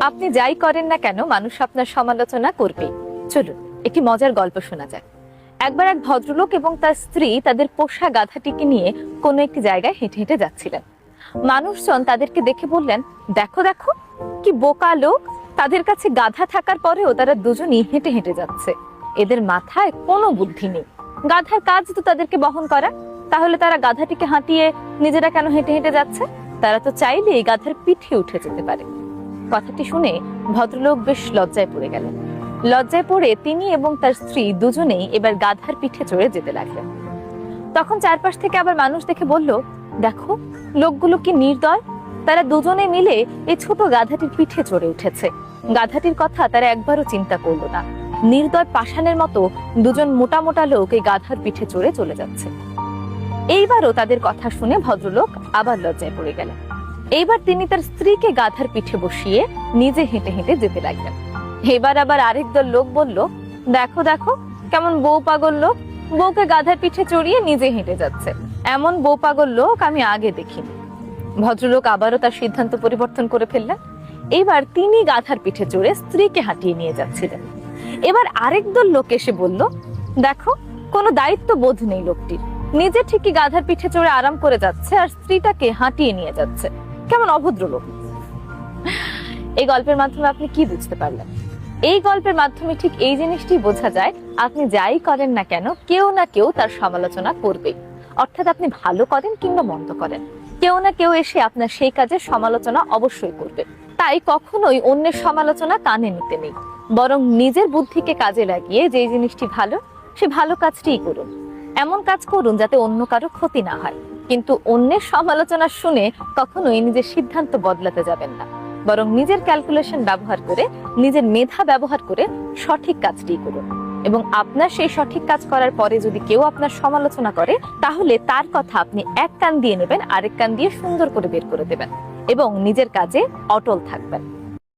আপনি যাই করেন না কেন মানুষ আপনার সমালোচনা করবে। চলুন একটি মজার গল্প শোনা যায়। একবার এক ভদ্রলোক এবং তার স্ত্রী তাদের পোষা গাধাটিকে নিয়ে কোনো একটি জায়গায় হেঁটে হেঁটে যাচ্ছিলেন। মানুষজন তাদেরকে দেখে বললেন, দেখো দেখো কি বোকা লোক, তাদের কাছে গাধা থাকার পরেও তারা দুজনই হেঁটে হেঁটে যাচ্ছে। এদের মাথায় কোনো বুদ্ধি নেই। গাধার কাজ তো তাদেরকে বহন করা, তাহলে তারা গাধাটিকে হাঁটিয়ে নিজেরা কেন হেঁটে হেঁটে যাচ্ছে? তারা তো চাইলেই গাধার পিঠে উঠে যেতে পারে। কথাটি শুনে ভদ্রলোক বেশ লজ্জায় পড়ে গেলেন। লজ্জায় পড়ে তিনি এবং তার স্ত্রী দুজনেই এবার গাধার পিঠে চড়ে যেতে লাগলেন। তখন চারপাশ থেকে আবার মানুষ দেখে বলল, দেখো লোকগুলো কি নির্দয়, তারা দুজনে মিলে এই ছোট গাধাটির পিঠে চড়ে উঠেছে। গাধাটির কথা তারা একবারও চিন্তা করলো না। নির্দয় পাষাণের মতো দুজন মোটা মোটা লোক এই গাধার পিঠে চড়ে চলে যাচ্ছে। এইবারও তাদের কথা শুনে ভদ্রলোক আবার লজ্জায় পড়ে গেলেন। এইবার তিনি তার স্ত্রীকে গাধার পিঠে বসিয়ে নিজে হেঁটে হেঁটে যেতে লাগলেন। এবার আবার আরেক দল লোক বলল, দেখো দেখো কেমন বউ পাগল লোক, বউকে গাধার পিঠে চড়িয়ে নিজে হেঁটে যাচ্ছে। এমন বউ পাগল লোক আমি আগে দেখিনি। ভদ্রলোক আবারও তার সিদ্ধান্ত পরিবর্তন করে ফেললেন। এবার তিনি গাধার পিঠে চড়ে স্ত্রীকে হাঁটিয়ে নিয়ে যাচ্ছিলেন। এবার আরেক দল লোক এসে বলল, দেখো কোনো দায়িত্ব বোধ নেই লোকটির, নিজে ঠিকই গাধার পিঠে চড়ে আরাম করে যাচ্ছে আর স্ত্রীটাকে হাঁটিয়ে নিয়ে যাচ্ছে। কেমন অভদ্র লোক। এই গল্পের মাধ্যমে আপনি কি বুঝতে পারলেন? এই গল্পের মাধ্যমে ঠিক এই জিনিসটি বোঝা যায়, আপনি যাই করেন না কেন কেউ না কেউ তার সমালোচনা করবে। অর্থাৎ আপনি ভালো করেন কিংবা মন্দ করেন, কেউ না কেউ এসে আপনার সেই কাজের সমালোচনা অবশ্যই করবে। তাই কখনোই অন্যের সমালোচনা কানে নিতে নেই, বরং নিজের বুদ্ধিকে কাজে লাগিয়ে যে জিনিসটি ভালো সে ভালো কাজটিই করুন। এমন কাজ করুন যাতে অন্য কারো ক্ষতি না হয়, কিন্তু অন্যের সমালোচনা শুনে কখনোই নিজের সিদ্ধান্ত বদলাতে যাবেন না, বরং নিজের ক্যালকুলেশন ব্যবহার করে, নিজের মেধা ব্যবহার করে সঠিক কাজটি করুন। এবং আপনার সেই সঠিক কাজ করার পরে যদি কেউ আপনার সমালোচনা করে, তাহলে তার কথা আপনি এক কান দিয়ে নেবেন, আরেক কান দিয়ে সুন্দর করে বের করে দেবেন এবং নিজের কাজে অটল থাকবেন।